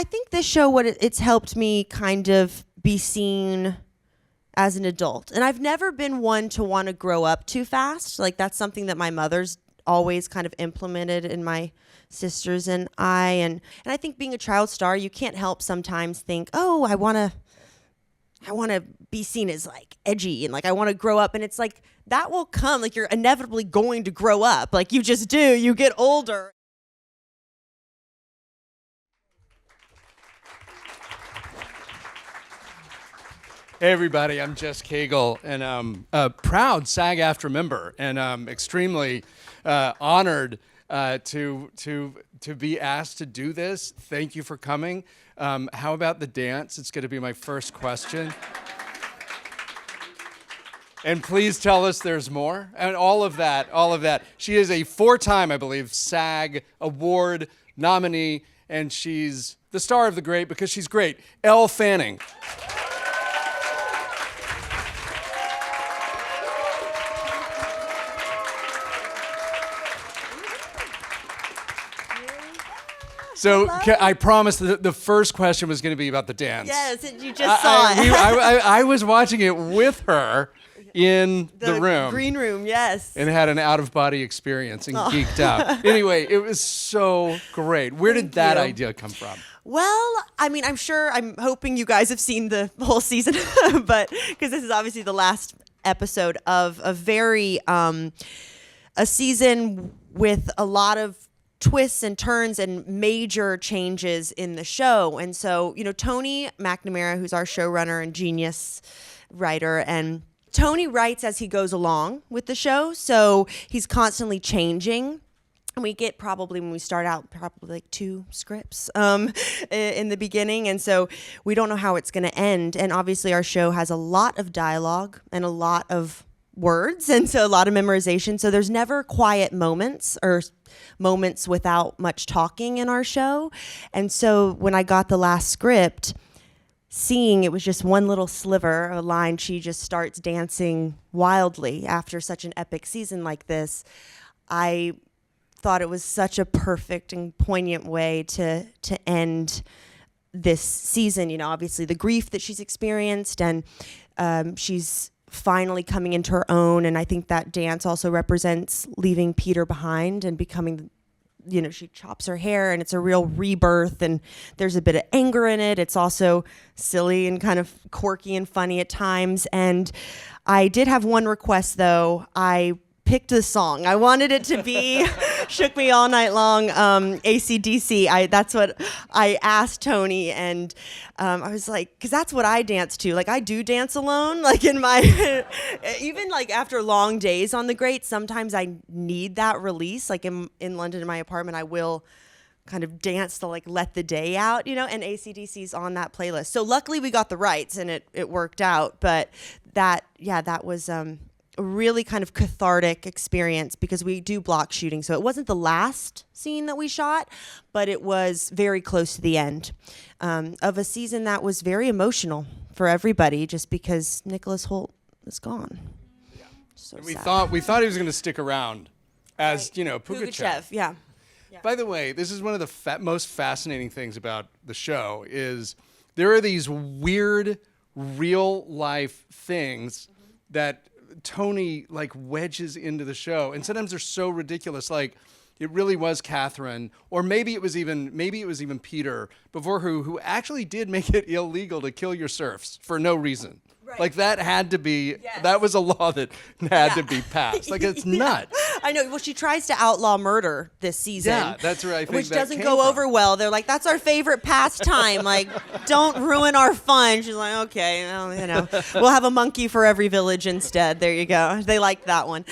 I think this show, it's helped me kind of be seen as an adult. And I've never been one to want to grow up too fast. Like, that's something that my mother's always kind of implemented in my sisters and I. And I think being a child star, you can't help sometimes think, oh, I want to be seen as like edgy and like I want to grow up. And it's like, that will come. Like, you're inevitably going to grow up. Like, you just do. You get older. Hey everybody, I'm Jess Cagle, and I'm a proud SAG-AFTRA member, and I'm extremely honored to be asked to do this. Thank you for coming. How about the dance? It's going to be my first question. And please tell us there's more, and all of that. She is a 4-time, I believe, SAG Award nominee, and she's the star of The Great because she's great. Elle Fanning. So I promised that the first question was going to be about the dance. Yes, you just saw it. I was watching it with her in the room. Green room, yes. And had an out-of-body experience and geeked out. Anyway, it was so great. Where did that idea come from? Well, I mean, I'm hoping you guys have seen the whole season, but because this is obviously the last episode of a season with a lot of twists and turns and major changes in the show. And so, Tony McNamara, who's our showrunner and genius writer, and Tony writes as he goes along with the show. So he's constantly changing. And we get when we start out, probably like 2 scripts in the beginning. And so we don't know how it's going to end. And obviously our show has a lot of dialogue and a lot of words, and so a lot of memorization. So there's never quiet moments or moments without much talking in our show. And so when I got the last script, seeing it was just one little sliver, a line, she just starts dancing wildly after such an epic season like this, I thought it was such a perfect and poignant way to end this season. Obviously the grief that she's experienced, and she's finally coming into her own. And I think that dance also represents leaving Peter behind and becoming, she chops her hair, and it's a real rebirth, and there's a bit of anger in it. It's also silly and kind of quirky and funny at times. And I did have one request, though. I picked the song. I wanted it to be Shook Me All Night Long, AC/DC. That's what I asked Tony, and I was like, because that's what I dance to. Like, I do dance alone, like in my, even like after long days on The Great, sometimes I need that release. Like in London in my apartment, I will kind of dance to like let the day out, and AC/DC's on that playlist. So luckily we got the rights and it worked out, but that was a really kind of cathartic experience because we do block shooting. So it wasn't the last scene that we shot, but it was very close to the end of a season that was very emotional for everybody just because Nicholas Hoult is gone. Yeah. So we thought he was going to stick around as, right. Pugachev. Yeah. By the way, this is one of the most fascinating things about the show is there are these weird real life things that Tony like wedges into the show, and sometimes they're so ridiculous. Like it really was Catherine, or maybe it was even Peter before who actually did make it illegal to kill your serfs for no reason. Right. Like that had to be, that was a law that had to be passed. Like it's nuts. I know. Well, she tries to outlaw murder this season. Yeah, that's right. Which doesn't go over well. They're like, that's our favorite pastime. Like, don't ruin our fun. She's like, okay, well, we'll have a monkey for every village instead. There you go. They liked that one.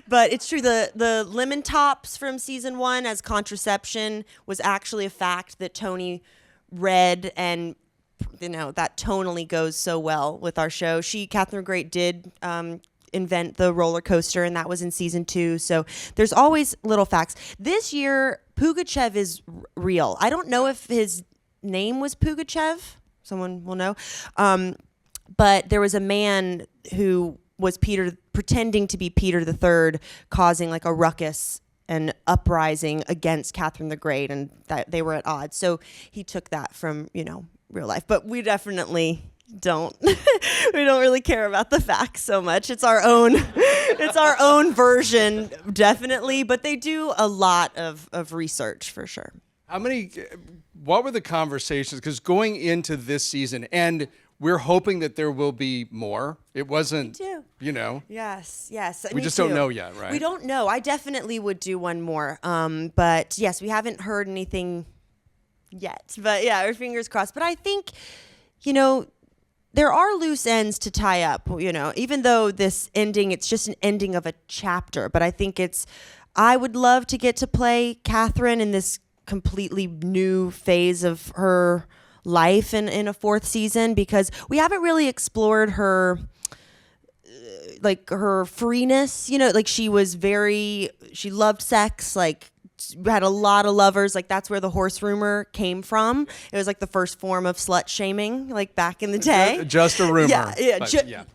But it's true. The lemon tops from season 1 as contraception was actually a fact that Tony read, and that tonally goes so well with our show. Catherine the Great did invent the roller coaster, and that was in season 2. So there's always little facts. This year, Pugachev is real. I don't know if his name was Pugachev. Someone will know. But there was a man who was pretending to be Peter III, causing like a ruckus an uprising against Catherine the Great, and that they were at odds. So he took that from, real life. But we definitely don't we don't really care about the facts so much. It's our own version, definitely, but they do a lot of research for sure. What were the conversations? Because going into this season, and we're hoping that there will be more. It wasn't, Yes. We just don't know yet, right? We don't know. I definitely would do one more. But yes, we haven't heard anything yet. But yeah, our fingers crossed. But I think, there are loose ends to tie up, even though this ending, it's just an ending of a chapter. But I think I would love to get to play Catherine in this completely new phase of her life in a fourth season, because we haven't really explored her, her freeness, she loved sex, had a lot of lovers. That's where the horse rumor came from. It was the first form of slut shaming, back in the day. Just a rumor.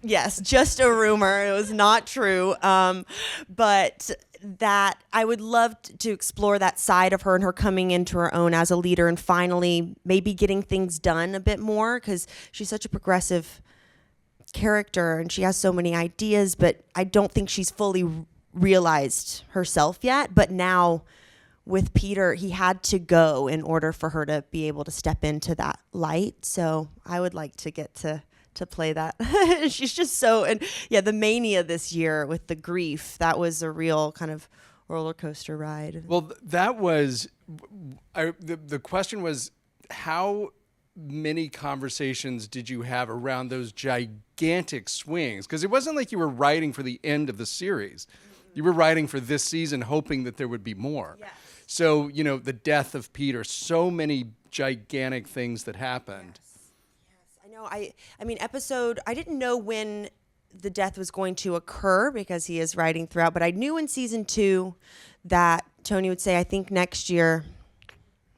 Yes, just a rumor. It was not true. But that I would love to explore that side of her and her coming into her own as a leader, and finally maybe getting things done a bit more, because she's such a progressive character and she has so many ideas, but I don't think she's fully realized herself yet. But now with Peter, he had to go in order for her to be able to step into that light. So I would like to get to play that. She's just the mania this year with the grief, that was a real kind of roller coaster ride. Well, that was, the question was, how many conversations did you have around those gigantic swings? Because it wasn't like you were writing for the end of the series. You were writing for this season, hoping that there would be more. Yes. So, the death of Peter, so many gigantic things that happened. Yes. I know. I mean, I didn't know when the death was going to occur because he is writing throughout, but I knew in season 2 that Tony would say, I think next year,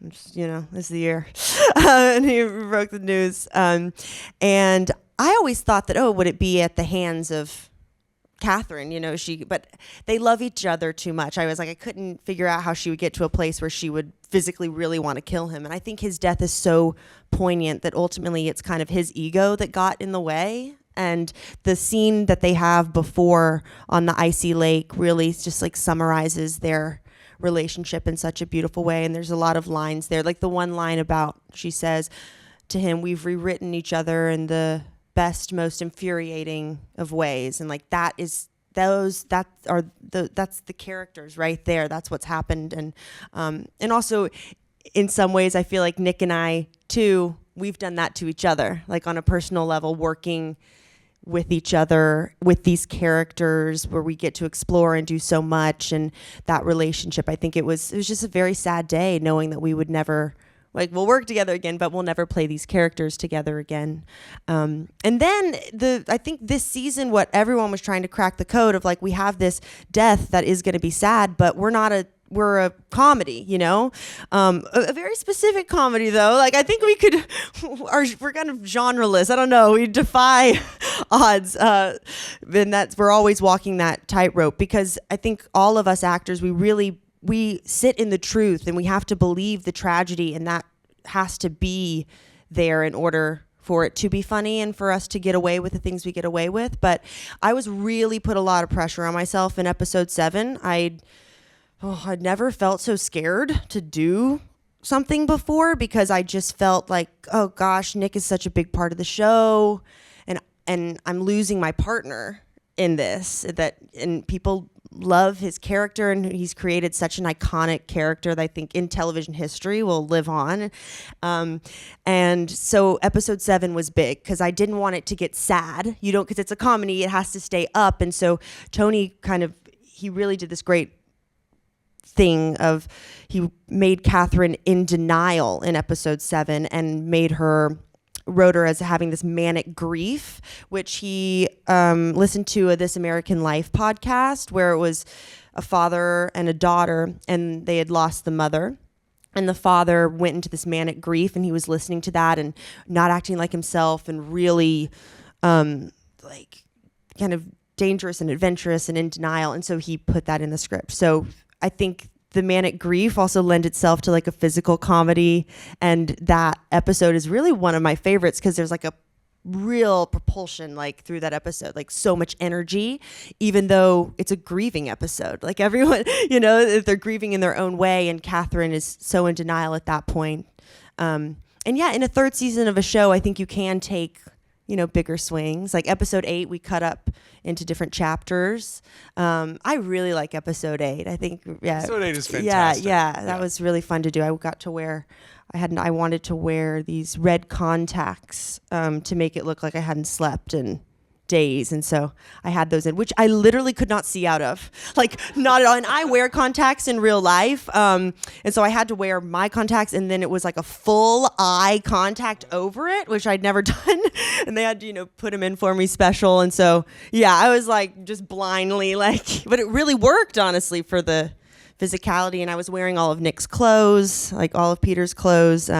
this is the year. And he broke the news. And I always thought that, would it be at the hands of Catherine, but they love each other too much. I was I couldn't figure out how she would get to a place where she would physically really want to kill him. And I think his death is so poignant that ultimately it's kind of his ego that got in the way. And the scene that they have before on the icy lake really just summarizes their relationship in such a beautiful way. And there's a lot of lines there. The one line about, she says to him, we've rewritten each other in the best, most infuriating of ways. And that's the characters right there. That's what's happened. And also in some ways I feel like Nick and I too, we've done that to each other, on a personal level, working with each other, with these characters where we get to explore and do so much. And that relationship, I think it was just a very sad day knowing that we would never, we'll work together again, but we'll never play these characters together again. And then I think this season, what everyone was trying to crack the code of, we have this death that is going to be sad, but we're a comedy, a very specific comedy though. I think we're kind of genreless. I don't know. We defy odds. And we're always walking that tightrope, because I think all of us actors, we sit in the truth and we have to believe the tragedy, and that has to be there in order for it to be funny and for us to get away with the things we get away with. But I was really put a lot of pressure on myself in episode 7. I'd never felt so scared to do something before, because I just felt oh gosh, Nick is such a big part of the show, and I'm losing my partner in this, and people love his character, and he's created such an iconic character that I think in television history will live on. And so episode 7 was big because I didn't want it to get sad, because it's a comedy, it has to stay up. And so Tony he really did this great thing of, he made Catherine in denial in episode 7 and wrote her as having this manic grief, which he listened to a This American Life podcast where it was a father and a daughter, and they had lost the mother. And the father went into this manic grief, and he was listening to that and not acting like himself, and really kind of dangerous and adventurous and in denial. And so he put that in the script. So I think the manic grief also lend itself to like a physical comedy, and that episode is really one of my favorites because there's like a real propulsion like through that episode, like so much energy, even though it's a grieving episode. Like everyone, they're grieving in their own way, and Catherine is so in denial at that point. And yeah, in a third season of a show, I think you can take bigger swings. Like episode 8, we cut up into different chapters. I really like episode 8. I think, episode 8 is fantastic. That was really fun to do. I got to wear, I wanted to wear these red contacts to make it look like I hadn't slept in days, and so I had those in, which I literally could not see out of, like not at all. And I wear contacts in real life, and so I had to wear my contacts, and then it was like a full eye contact over it, which I'd never done, and they had to put them in for me special. And so I was like just blindly like, but it really worked honestly for the physicality. And I was wearing all of Nick's clothes, like all of Peter's clothes.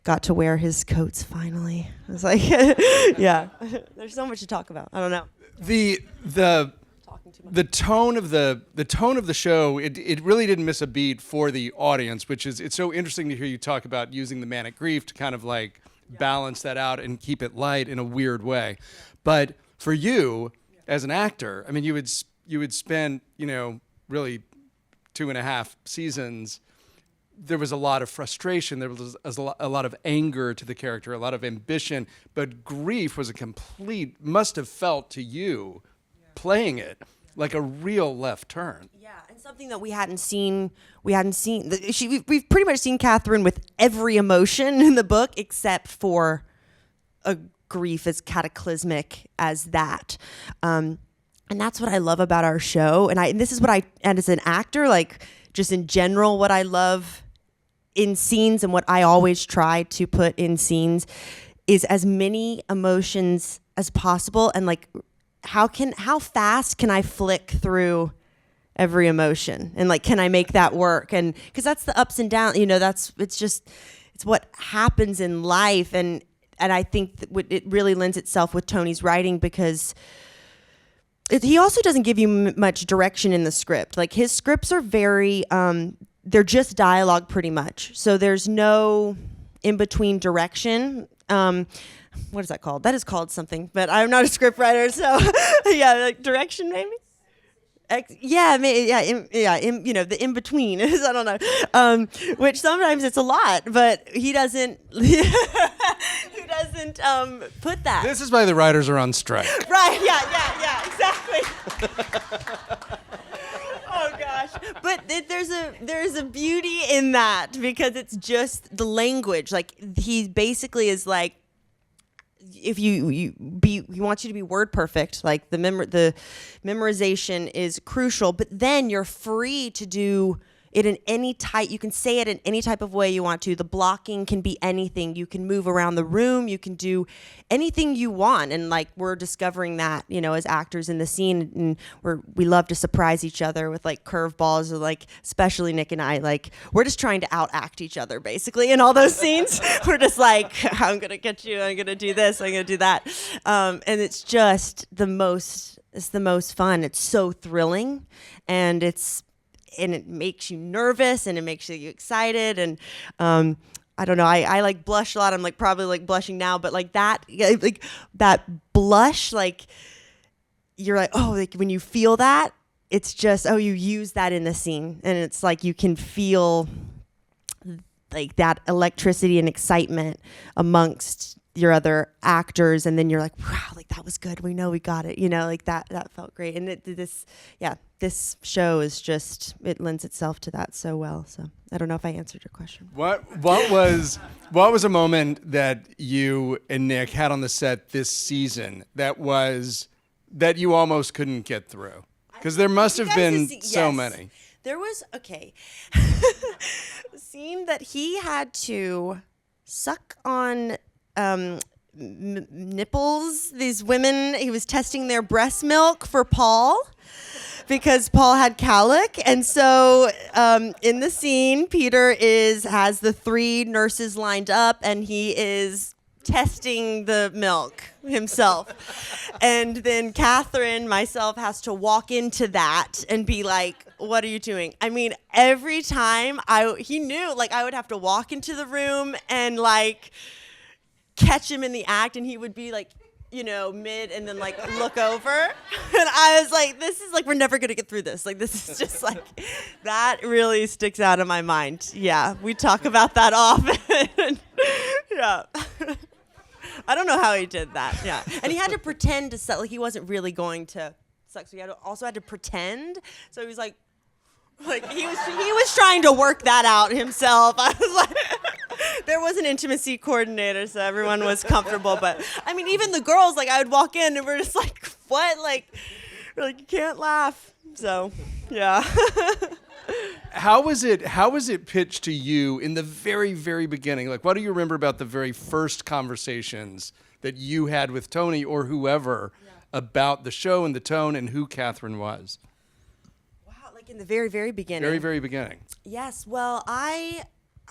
Got to wear his coats finally. I was like, yeah. There's so much to talk about. I don't know. The tone of the show, it really didn't miss a beat for the audience, which is, it's so interesting to hear you talk about using the manic grief to kind of like balance that out and keep it light in a weird way. But for you as an actor, I mean, you would spend really 2.5 seasons. There was a lot of frustration. There was a lot of anger to the character, a lot of ambition, but grief was must have felt to you playing it like a real left turn. Yeah, and something that we hadn't seen. We've pretty much seen Catherine with every emotion in the book except for a grief as cataclysmic as that. And that's what I love about our show. And this is what and as an actor, like just in general, what I love in scenes and what I always try to put in scenes is as many emotions as possible. And like, how fast can I flick through every emotion? And like, can I make that work? And cause that's the ups and downs, it's what happens in life. And I think that it really lends itself with Tony's writing because he also doesn't give you much direction in the script. Like his scripts are very, they're just dialogue pretty much. So there's no in-between direction. What is that called? That is called something, but I'm not a script writer. So yeah, like direction maybe? The in-between is, I don't know. Which sometimes it's a lot, but he doesn't, put that. This is why the writers are on strike. Right, yeah, exactly. Oh gosh, but there's a beauty in that because it's just the language. Like he basically is like, if he wants you to be word perfect. Like the memorization is crucial, but then you're free to do it in any type. You can say it in any type of way you want to. The blocking can be anything. You can move around the room. You can do anything you want. And like we're discovering that, as actors in the scene, and we love to surprise each other with like curveballs, or like especially Nick and I, like we're just trying to outact each other basically in all those scenes. We're just like, I'm gonna get you. I'm gonna do this. I'm gonna do that. And it's just the most fun. It's so thrilling, and it makes you nervous and it makes you excited. And I don't know, I like blush a lot. I'm like probably like blushing now, but like that blush, like you're like, oh, like when you feel that, it's just, oh, you use that in the scene. And it's like you can feel like that electricity and excitement amongst your other actors, and then you're like, wow, like that was good. We know we got it. Like that felt great. And this show is just, it lends itself to that so well. So I don't know if I answered your question. What was a moment that you and Nick had on the set this season that you almost couldn't get through? Because there must have been so many. There was, okay, a scene that he had to suck on nipples. These women, he was testing their breast milk for Paul because Paul had colic. And so in the scene, Peter has the 3 nurses lined up, and he is testing the milk himself. And then Catherine, myself, has to walk into that and be like, what are you doing? I mean, every time he knew, like, I would have to walk into the room and like catch him in the act, and he would be like, you know, mid and then like look over. And I was like, this is like, we're never going to get through this. Like, this is just like, that really sticks out in my mind. Yeah. We talk about that often. Yeah. I don't know how he did that. Yeah. And he had to pretend to suck, like he wasn't really going to suck. So he also had to pretend. So he was like he was trying to work that out himself. I was like, there was an intimacy coordinator, so everyone was comfortable. But I mean, even the girls, like I would walk in and we're just like, what? Like, we're like, you can't laugh. So, yeah. How was it pitched to you in the very, very beginning? Like, what do you remember about the very first conversations that you had with Tony or whoever about the show and the tone and who Catherine was? Wow, like in the very, very beginning. Very, very beginning. Yes. Well, I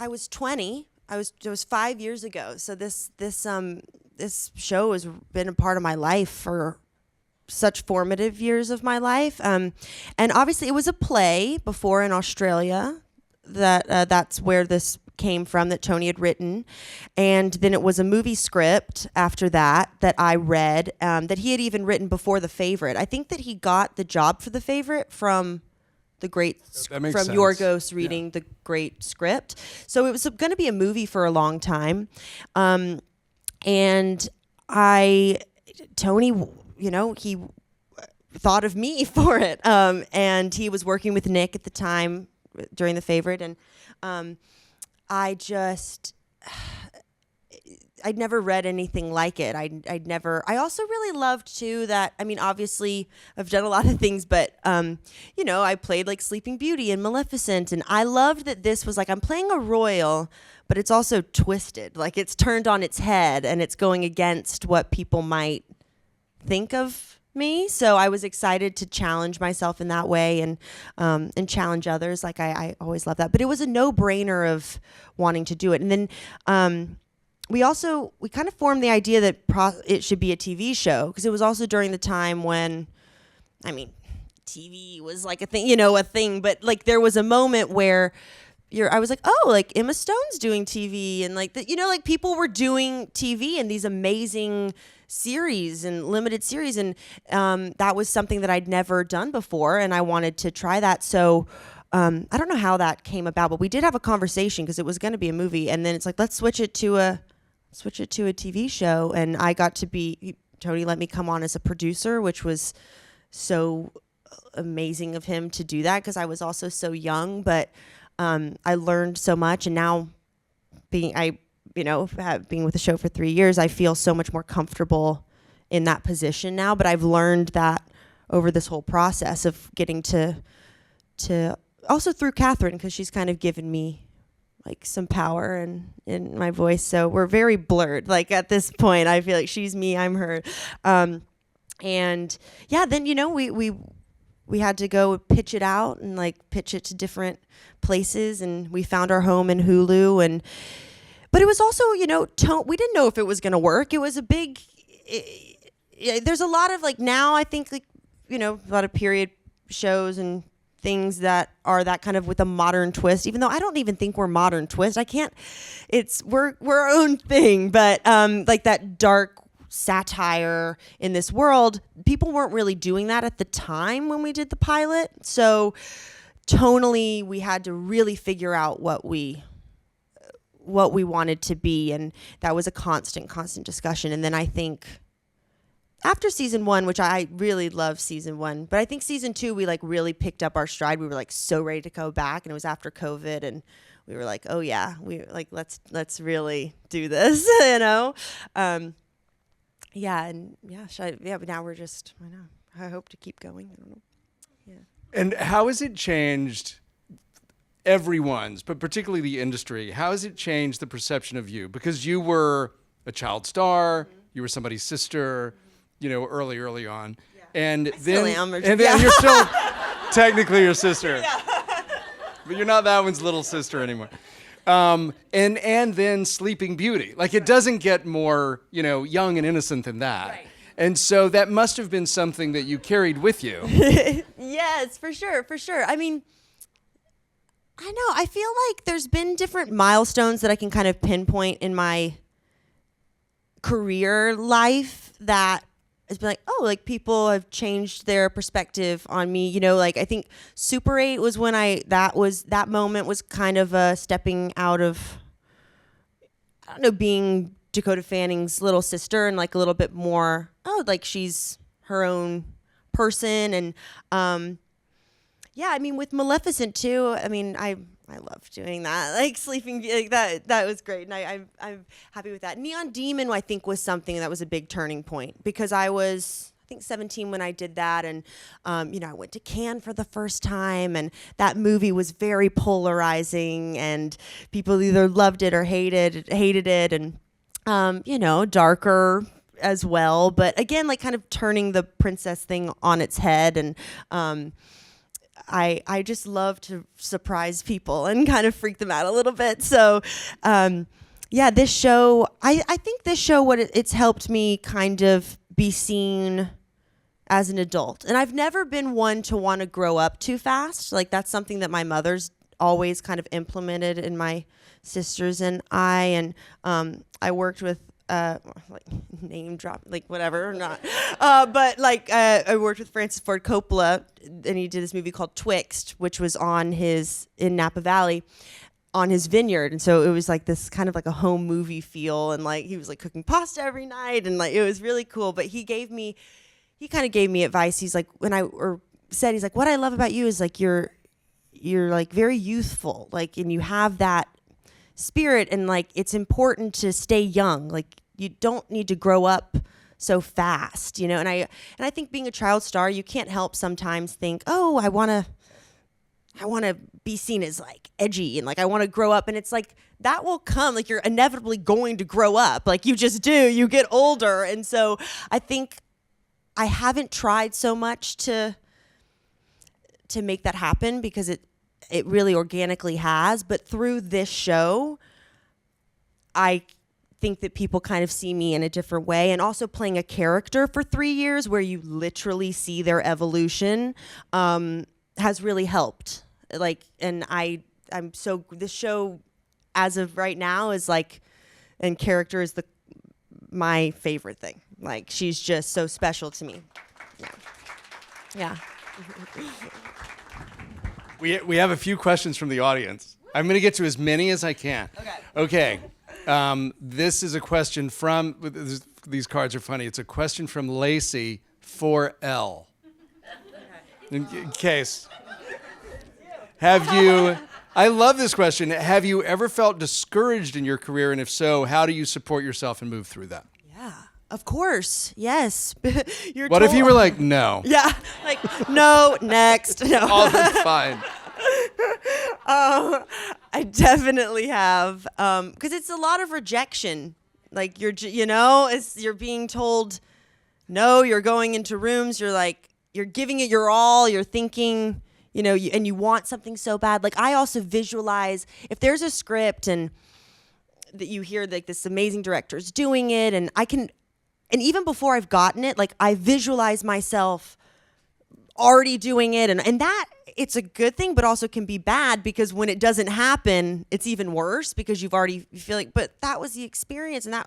was 20. It was 5 years ago. So this show has been a part of my life for such formative years of my life. And obviously it was a play before in Australia that's where this came from, that Tony had written. And then it was a movie script after that I read, that he had even written before The Favorite. I think that he got the job for The Favorite from the great, from sense. Yorgos reading the great script. So it was going to be a movie for a long time. And Tony, you know, he thought of me for it. And he was working with Nick at the time during The Favorite. And I'd never read anything like it. I also really loved too that, I mean, obviously I've done a lot of things, but, you know, I played like Sleeping Beauty and Maleficent. And I loved that this was like, I'm playing a royal, but it's also twisted. Like it's turned on its head and it's going against what people might think of me. So I was excited to challenge myself in that way and challenge others. Like I always love that, but it was a no-brainer of wanting to do it. And then we kind of formed the idea that it should be a TV show, because it was also during the time when, I mean, TV was like a thing, but like there was a moment where I was like, oh, like Emma Stone's doing TV, and like like people were doing TV and these amazing series and limited series, and that was something that I'd never done before, and I wanted to try that. So I don't know how that came about, but we did have a conversation because it was going to be a movie, and then it's like, let's switch it to a TV show, and I got to Tony let me come on as a producer, which was so amazing of him to do that because I was also so young, but I learned so much, and now being with the show for 3 years, I feel so much more comfortable in that position now. But I've learned that over this whole process of getting to also through Catherine, because she's kind of given me like some power in my voice. So we're very blurred. Like at this point, I feel like she's me, I'm her. And yeah, then, we had to go pitch it out and like pitch it to different places, and we found our home in Hulu. But it was also, we didn't know if it was going to work. It was a big, there's a lot of like, now I think like, a lot of period shows and things that are that kind of with a modern twist, even though I don't even think we're modern twist. We're our own thing, but like that dark satire in this world, people weren't really doing that at the time when we did the pilot. So tonally, we had to really figure out what we wanted to be, and that was a constant discussion. And then I think after season 1, which I really love season 1, but I think season 2 we like really picked up our stride. We were like so ready to go back, and it was after COVID, and we were like, oh yeah, we like let's really do this, but now we're just, I hope to keep going. I don't know. Yeah. And how has it changed everyone's, but particularly the industry? How has it changed the perception of you? Because you were a child star, mm-hmm. you were somebody's sister, early on. Yeah. And then you're still technically your sister. Yeah. But you're not that one's little sister anymore. And then Sleeping Beauty. Like it doesn't get more, young and innocent than that. Right. And so that must have been something that you carried with you. Yes, for sure, for sure. I mean, I know. I feel like there's been different milestones that I can kind of pinpoint in my career life that has been like, oh, like people have changed their perspective on me. Like I think Super 8 was when that moment was kind of a stepping out of, I don't know, being Dakota Fanning's little sister and like a little bit more, like she's her own person. And yeah, I mean with Maleficent too, I mean I love doing that, like Sleeping, like that was great, and I'm happy with that. Neon Demon, I think, was something that was a big turning point because I was, I think, 17 when I did that, and I went to Cannes for the first time, and that movie was very polarizing, and people either loved it or hated it, and darker as well, but again, like kind of turning the princess thing on its head, and I just love to surprise people and kind of freak them out a little bit. So, this show, I think this show, it's helped me kind of be seen as an adult. And I've never been one to want to grow up too fast. Like that's something that my mother's always kind of implemented in my sisters and I. And I worked with like name drop, like whatever or not, but like I worked with Francis Ford Coppola, and he did this movie called Twixt, which was in Napa Valley on his vineyard, and so it was like this kind of like a home movie feel, and like he was like cooking pasta every night, and like it was really cool. But he kind of gave me advice. He's like, he's like, what I love about you is like you're like very youthful, like, and you have that spirit, and like it's important to stay young, like you don't need to grow up so fast, and I think being a child star, you can't help sometimes think, oh, I want to be seen as like edgy, and like I want to grow up, and it's like that will come, like you're inevitably going to grow up, like you just do, you get older. And so I think I haven't tried so much to make that happen because it really organically has, but through this show, I think that people kind of see me in a different way, and also playing a character for 3 years where you literally see their evolution has really helped. Like, and this show as of right now is like, and character is my favorite thing. Like, she's just so special to me. Yeah. We have a few questions from the audience. I'm going to get to as many as I can. Okay. This is a question from, these cards are funny. It's a question from Lacey for Elle. In case. I love this question. Have you ever felt discouraged in your career? And if so, how do you support yourself and move through that? Yeah, of course. Yes. What if you were like, no? Yeah, like, no, next. No. Oh, that's fine. I definitely have, because it's a lot of rejection. Like you're being told no. You're going into rooms. You're like, you're giving it your all. You're thinking, and you want something so bad. Like I also visualize if there's a script and that you hear like this amazing director's doing it, and even before I've gotten it, like I visualize myself already doing it, and that it's a good thing, but also can be bad because when it doesn't happen, it's even worse because you feel like, but that was the experience, and that,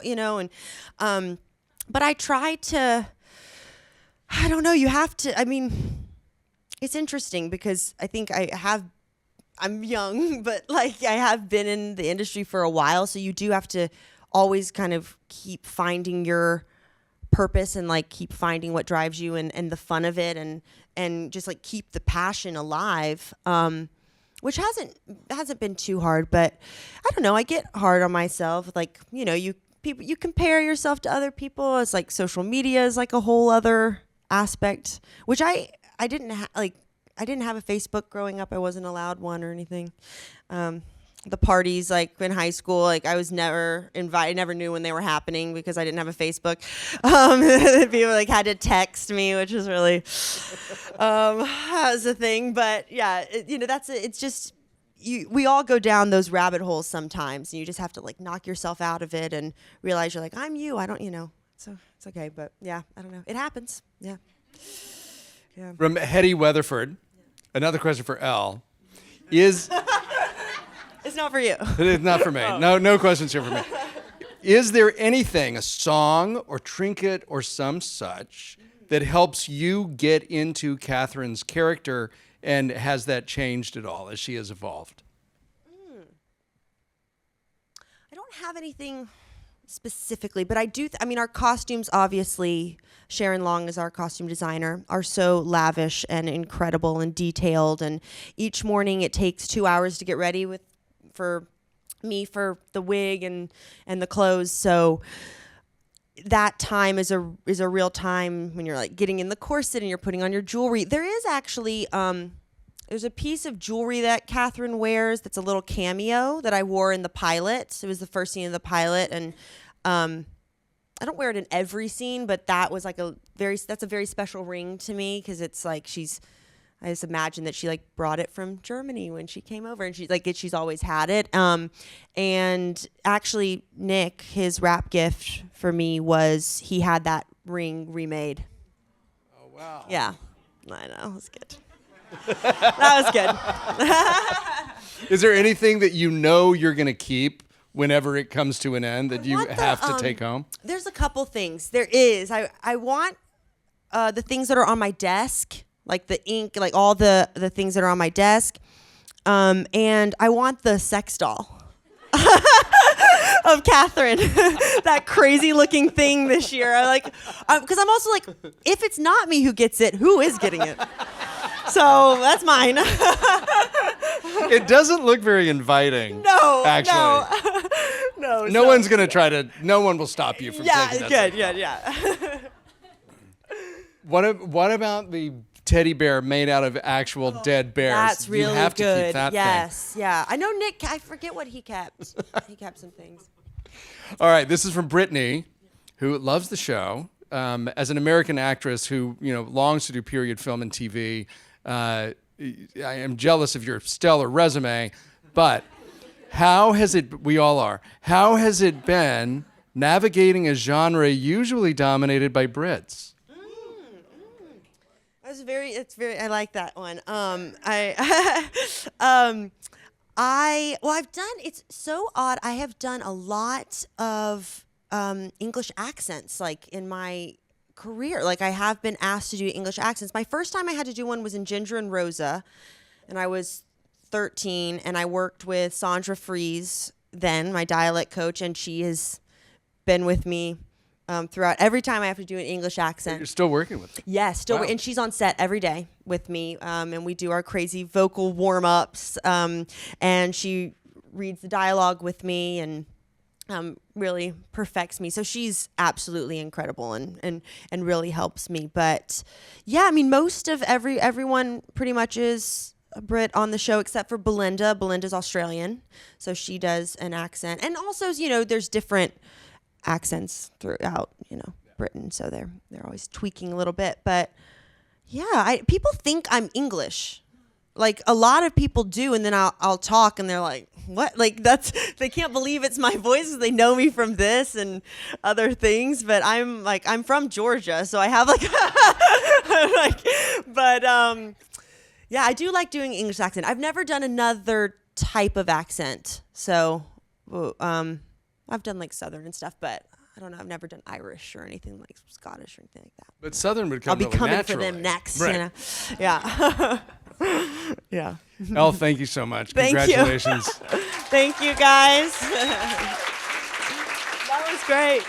but I try to, I don't know, you have to, I mean, it's interesting because I think I'm young, but like I have been in the industry for a while, so you do have to always kind of keep finding your purpose and like keep finding what drives you and the fun of it, and just like keep the passion alive, which hasn't been too hard. But I don't know, I get hard on myself, like you compare yourself to other people. It's like social media is like a whole other aspect, which I didn't I didn't have a Facebook growing up. I wasn't allowed one or anything. The parties, like in high school, like I was never invited. I never knew when they were happening because I didn't have a Facebook. People like had to text me, which was really that was a thing. But yeah, it's just we all go down those rabbit holes sometimes, and you just have to like knock yourself out of it and realize you're like, I'm you. I don't, So it's okay, but yeah, I don't know. It happens. Yeah. Yeah. From Hetty Weatherford, another question for Elle. Is It's not for you. It's not for me. No questions here for me. Is there anything, a song or trinket or some such, that helps you get into Catherine's character, and has that changed at all as she has evolved? I don't have anything specifically, but I do. Our costumes, obviously, Sharon Long is our costume designer, are so lavish and incredible and detailed. And each morning it takes 2 hours to get ready for the wig and the clothes. So that time is a real time when you're like getting in the corset and you're putting on your jewelry. There is actually there's a piece of jewelry that Catherine wears that's a little cameo that I wore in the pilot. It was the first scene of the pilot, and I don't wear it in every scene, but that was like that's a very special ring to me, because it's like I just imagine that she like brought it from Germany when she came over, and she's always had it. And actually Nick, his rap gift for me was he had that ring remade. Oh, wow. Yeah, I know, it was good. That was good. Is there anything that you're going to keep whenever it comes to an end that you have to take home? There's a couple things. There is. I want the things that are on my desk, like the ink, like all the things that are on my desk. And I want the sex doll of Catherine, that crazy looking thing this year. Because I'm also like, if it's not me who gets it, who is getting it? So that's mine. It doesn't look very inviting. No, actually. No. No one's going to try to, no one will stop you from taking that. Yeah. What about the teddy bear made out of actual dead bears? That's really you have good. To keep that yes, thing. Yeah. I know Nick, I forget what he kept. He kept some things. All right, this is from Brittany, who loves the show. As an American actress who, longs to do period film and TV, I am jealous of your stellar resume, but we all are, how has it been navigating a genre usually dominated by Brits? I like that one. It's so odd. I have done a lot of English accents, like in my career. Like I have been asked to do English accents. My first time I had to do one was in Ginger and Rosa, and I was 13, and I worked with Sandra Fries, then my dialect coach, and she has been with me throughout. Every time I have to do an English accent. You're still working with her? Yes, still. Wow. And she's on set every day with me, and we do our crazy vocal warm-ups, and she reads the dialogue with me and really perfects me. So she's absolutely incredible and really helps me. But yeah, most of everyone pretty much is a Brit on the show except for Belinda. Belinda's Australian, so she does an accent. And also, there's different accents throughout, Britain, so they're always tweaking a little bit. But yeah, people think I'm English. Like a lot of people do, and then I'll talk and they're like, what? Like they can't believe it's my voice because they know me from this and other things. But I'm from Georgia, so I have yeah, I do like doing English accent. I've never done another type of accent. So I've done like Southern and stuff, but I don't know. I've never done Irish or anything like Scottish or anything like that. But Southern would come I'll be really coming naturally. for them next. Right. Yeah. Yeah. Elle, thank you so much. Thank you. Congratulations. Thank you, guys. That was great.